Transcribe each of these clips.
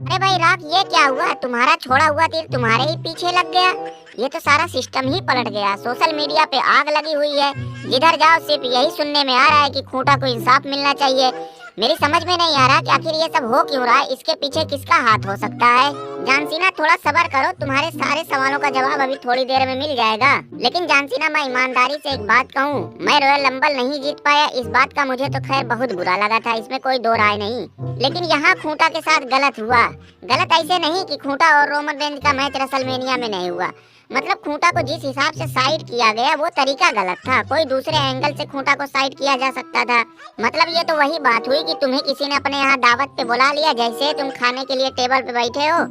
अरे भाई राख, ये क्या हुआ? तुम्हारा छोड़ा हुआ तीर तुम्हारे ही पीछे लग गया। ये तो सारा सिस्टम ही पलट गया। सोशल मीडिया पे आग लगी हुई है। जिधर जाओ सिर्फ यही सुनने में आ रहा है कि खूंटा को इंसाफ मिलना चाहिए। मेरी समझ में नहीं आ रहा कि आखिर ये सब हो क्यों रहा है। इसके पीछे किसका हाथ हो सकता है? जानसीना, थोड़ा सब्र करो, तुम्हारे सारे सवालों का जवाब अभी थोड़ी देर में मिल जाएगा। लेकिन जानसीना, मैं ईमानदारी से एक बात कहूँ, मैं रॉयल रंबल नहीं जीत पाया, इस बात का मुझे तो खैर बहुत बुरा लगा था, इसमें कोई दो राय नहीं। लेकिन यहाँ खूंटा के साथ गलत हुआ। गलत ऐसे नहीं कि खूंटा और रोमन रेंज का मैच रेसलमेनिया में नहीं हुआ। मतलब खूंटा को जिस हिसाब से साइड किया गया वो तरीका गलत था। कोई दूसरे एंगल से खूंटा को साइड किया जा सकता था। मतलब ये तो वही बात हुई कि तुम्हें किसी ने अपने यहाँ दावत पे बुला लिया, जैसे तुम खाने के लिए टेबल पे बैठे हो,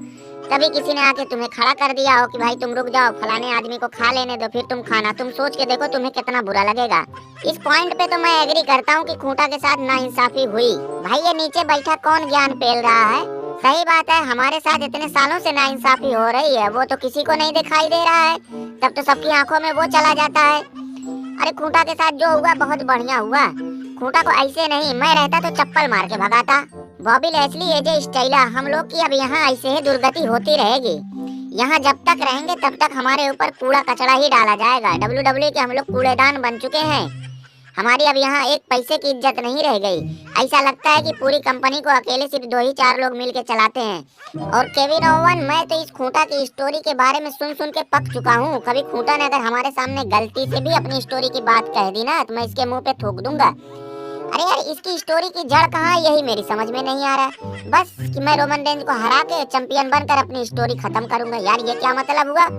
तभी किसी ने आके तुम्हें खड़ा कर दिया हो कि भाई तुम रुक जाओ, फलाने आदमी को खा लेने दो, फिर तुम खाना। तुम सोच के देखो तुम्हें कितना बुरा लगेगा। इस पॉइंट पे तो मैं एग्री करता हूँ कि खूंटा के साथ नाइंसाफी हुई। भाई ये नीचे बैठा कौन ज्ञान पेल रहा है? सही बात है, हमारे साथ इतने सालों से नाइंसाफी हो रही है, वो तो किसी को नहीं दिखाई दे रहा है। तब तो सबकी आंखों में वो चला जाता है। अरे खूंटा के साथ जो हुआ बहुत बढ़िया हुआ। खूंटा को ऐसे नहीं, मैं रहता तो चप्पल मार के भगाता। बॉबी लेस्ली, एजे स्टाइला, हम लोग की अब यहाँ ऐसे ही दुर्गति होती रहेगी। यहाँ जब तक रहेंगे तब तक हमारे ऊपर कूड़ा कचड़ा ही डाला जाएगा। WWE के हम लोग कूड़ेदान बन चुके हैं। हमारी अब यहाँ एक पैसे की इज्जत नहीं रह गई। ऐसा लगता है कि पूरी कंपनी को अकेले सिर्फ 2 ही 4 लोग मिलके चलाते हैं। और केविन ओवन, मैं तो इस खूंटा की स्टोरी के बारे में सुन सुन के पक चुका हूँ। कभी खूंटा ने अगर हमारे सामने गलती से भी अपनी स्टोरी की बात कह दी ना, तो मैं इसके मुंह पे थूक दूंगा। अरे यार, इसकी स्टोरी की जड़ कहाँ है, यही मेरी समझ में नहीं आ रहा है। बस कि मैं रोमन रेंज को हरा के चैंपियन बनकर अपनी स्टोरी खत्म करूंगा। यार ये क्या मतलब हुआ?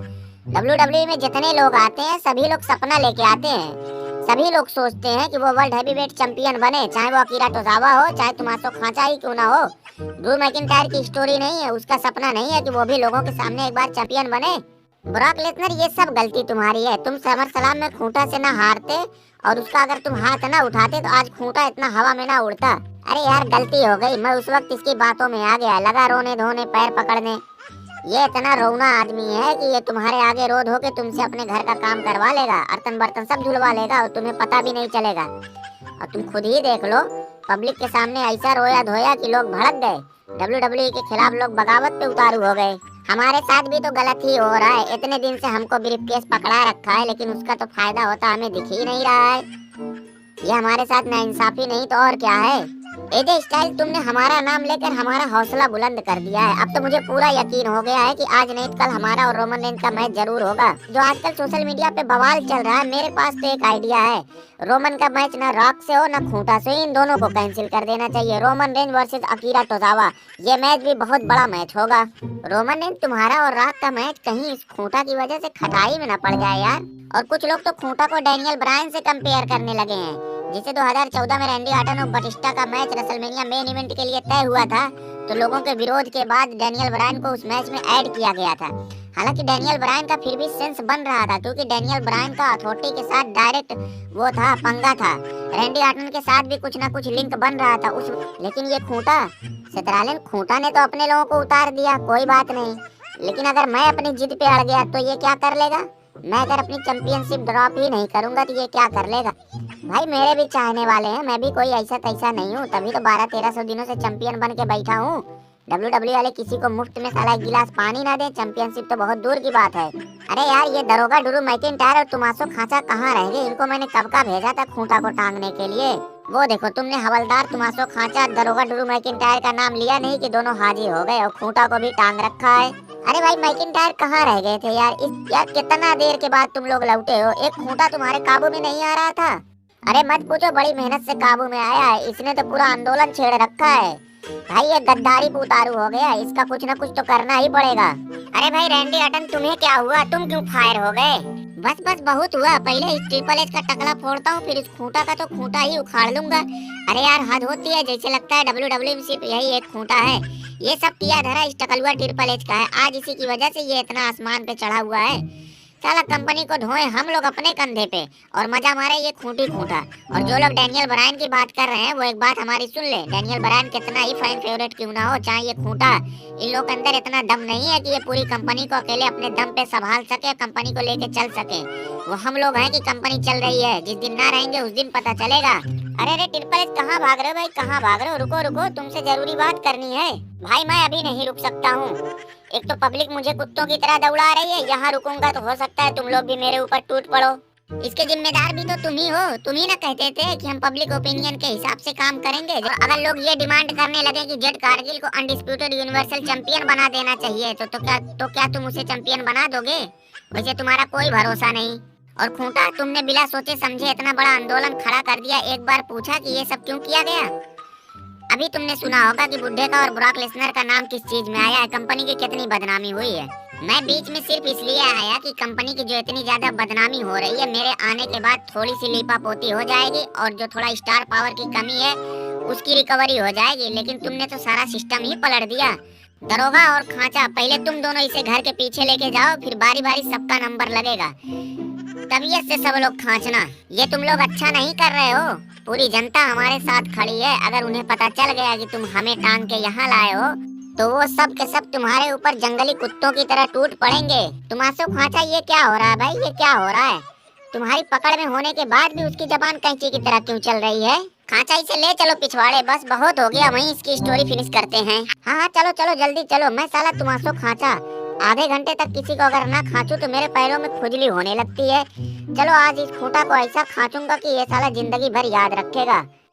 WWE में जितने लोग आते हैं सभी लोग सपना लेके आते हैं। सभी लोग सोचते हैं कि वो वर्ल्ड हैवीवेट चैंपियन बने, चाहे वो अकीरा टोजावा हो, चाहे टोमासो खांचा ही क्यों ना हो। ड्रू मैकिंटायर की स्टोरी नहीं है, उसका सपना नहीं है कि वो भी लोगों के सामने एक बार चैंपियन बने। ब्रॉक लेसनर, ये सब गलती तुम्हारी है। तुम समर सलाम में खूंटा से ना हारते, और उसका अगर तुम हाथ ना उठाते तो आज खूंटा इतना हवा में ना उड़ता। अरे यार गलती हो गई, मैं उस वक्त इसकी बातों में आ गया, लगा रोने धोने पैर पकड़ने। ये इतना रोना आदमी है कि ये तुम्हारे आगे रो धो के तुमसे अपने घर का काम करवा लेगा, बर्तन बर्तन सब धुलवा लेगा और तुम्हें पता भी नहीं चलेगा। और तुम खुद ही देख लो, पब्लिक के सामने ऐसा रोया धोया कि लोग भड़क गए। WWE के खिलाफ लोग बगावत पे उतारू हो गए। हमारे साथ भी तो गलत ही हो रहा है। इतने दिन से हमको ब्रीफकेस पकड़ा रखा है, लेकिन उसका तो फायदा होता हमें दिख ही नहीं रहा है। ये हमारे साथ नाइंसाफी नहीं तो और क्या है। एजे स्टाइल, तुमने हमारा नाम लेकर हमारा हौसला बुलंद कर दिया है। अब तो मुझे पूरा यकीन हो गया है कि आज नहीं तो कल हमारा और रोमन रेंज का मैच जरूर होगा। जो आजकल सोशल मीडिया पे बवाल चल रहा है, मेरे पास तो एक आइडिया है। रोमन का मैच ना रॉक से हो ना खूंटा से, इन दोनों को कैंसिल कर देना चाहिए। Roman Reigns versus Akira Tozawa, ये मैच भी बहुत बड़ा मैच होगा। रोमन रेंज, तुम्हारा और रॉक का मैच कहीं इस खूंटा की वजह से खटाई में न पड़ जाए यार। और कुछ लोग तो खूंटा को डैनियल ब्रायन से कंपेयर करने लगे हैं, जिसे 2014 में रैंडी ऑर्टन और बटिस्टा का मैच रेसलमेनिया मेन इवेंट के लिए तय हुआ था, तो लोगों के विरोध के बाद डैनियल ब्रायन को उस मैच में ऐड किया गया था। हालांकि डैनियल ब्रायन का फिर भी सेंस बन रहा था, क्योंकि डैनियल ब्रायन का अथॉरिटी के साथ डायरेक्ट वो था, पंगा था। रैंडी ऑर्टन के साथ भी कुछ ना कुछ लिंक बन रहा था उस। लेकिन ये खूंटा, सेतरालिन खूंटा ने तो अपने लोगों को उतार दिया, कोई बात नहीं। लेकिन अगर मैं अपनी जिद पे अड़ गया तो ये क्या कर लेगा? मैं अगर अपनी चैंपियनशिप ड्रॉप ही नहीं करूंगा तो ये क्या कर लेगा? भाई मेरे भी चाहने वाले हैं, मैं भी कोई ऐसा तैसा नहीं हूँ, तभी तो 1200-1300 दिनों से चैंपियन बन के बैठा हूँ। WWE वाले किसी को मुफ्त में साला एक गिलास पानी ना दे, चैंपियनशिप तो बहुत दूर की बात है। अरे यार, ये दरोगा ड्रू मैकिंटायर और टोमासो खांचा कहाँ रह गए? इनको मैंने कब का भेजा था खूंटा को टांगने के लिए। वो देखो, तुमने हवलदार टोमासो खांचा दरोगा ड्रू मैकिंटायर का नाम लिया नहीं कि दोनों हाजिर हो गए और खूंटा को भी टांग रखा है। अरे भाई, मैकिंटायर कहाँ रह गए थे यार? यार कितना देर के बाद तुम लोग लौटे हो, एक खूंटा तुम्हारे काबू में नहीं आ रहा था? अरे मत पूछो, बड़ी मेहनत से काबू में आया है, इसने तो पूरा आंदोलन छेड़ रखा है। भाई ये गद्दारी पे उतारू हो गया, इसका कुछ ना कुछ तो करना ही पड़ेगा। अरे भाई रैंडी ऑर्टन, तुम्हें क्या हुआ? तुम क्यों फायर हो गए? बस बस बहुत हुआ, पहले इस ट्रिपल एच का टकला फोड़ता हूँ, फिर इस खूंटा का तो खूंटा ही उखाड़ लूंगा। अरे यार हद होती है, जैसे लगता है WWE में सिर्फ यही एक खूंटा है। ये सब किया धरा इस टकलुआ ट्रिपल एच का है, आज इसी की वजह से ये इतना आसमान पे चढ़ा हुआ है। साला कंपनी को ढोए हम लोग अपने कंधे पे और मजा मारे ये खूंटी खूंटा। और जो लोग डैनियल ब्रायन की बात कर रहे हैं वो एक बात हमारी सुन ले, डैनियल ब्रायन कितना ही फैन फेवरेट क्यों ना हो, चाहे ये खूंटा, इन लोग के अंदर इतना दम नहीं है कि ये पूरी कंपनी को अकेले अपने दम पे संभाल सके, कंपनी को लेके चल सके। वो हम लोग हैं कि कंपनी चल रही है, जिस दिन ना रहेंगे उस दिन पता चलेगा। अरे अरे ट्रिपल एच कहाँ भाग रहे हो भाई, कहाँ भाग रहे हो? रुको रुको, तुमसे जरूरी बात करनी है। भाई मैं अभी नहीं रुक सकता हूँ। एक तो पब्लिक मुझे कुत्तों की तरह दौड़ा रही है, यहाँ रुकूंगा तो हो सकता है तुम लोग भी मेरे ऊपर टूट पड़ो। इसके जिम्मेदार भी तो तुम ही हो। तुम ही ना कहते थे कि हम पब्लिक ओपिनियन के हिसाब से काम करेंगे। और अगर लोग ये डिमांड करने लगे कि जेट कारगिल को अनडिस्प्यूटेड यूनिवर्सल चैंपियन बना देना चाहिए तो क्या तुम उसे चैंपियन बना दोगे? वैसे तुम्हारा कोई भरोसा नहीं। और खूंटा, तुमने बिना सोचे समझे इतना बड़ा आंदोलन खड़ा कर दिया। एक बार पूछा कि ये सब क्यों किया गया? अभी तुमने सुना होगा कि बुड्ढे का और ब्रॉक लेसनर का नाम किस चीज में आया है, कंपनी की कितनी बदनामी हुई है। मैं बीच में सिर्फ इसलिए आया कि कंपनी की जो इतनी ज्यादा बदनामी हो रही है, मेरे आने के बाद थोड़ी सी लीपापोती हो जाएगी और जो थोड़ा स्टार पावर की कमी है उसकी रिकवरी हो जाएगी। लेकिन तुमने तो सारा सिस्टम ही पलट दिया। दरोगा और खांचा, पहले तुम दोनों इसे घर के पीछे लेके जाओ, फिर बारी बारी सबका नंबर लगेगा। तबीयत से सब लोग खांचना। ये तुम लोग अच्छा नहीं कर रहे हो। पूरी जनता हमारे साथ खड़ी है। अगर उन्हें पता चल गया कि तुम हमें टांग के यहाँ लाए हो तो वो सब के सब तुम्हारे ऊपर जंगली कुत्तों की तरह टूट पड़ेंगे। तुमासो खांचा, ये क्या हो रहा है भाई, ये क्या हो रहा है? तुम्हारी पकड़ में होने के बाद भी उसकी जबान कैंची की तरह क्यों चल रही है? खांचा, इसे ले चलो पिछवाड़े, बस बहुत हो गया, वहीं इसकी स्टोरी फिनिश करते हैं। हाँ हाँ चलो चलो जल्दी चलो। मैं साला तुमासो खांचा आधे घंटे तक किसी को अगर ना खांचू तो मेरे पैरों में खुजली होने लगती है। चलो आज इस खूंटा को ऐसा खांचूंगा कि ये साला जिंदगी भर याद रखेगा।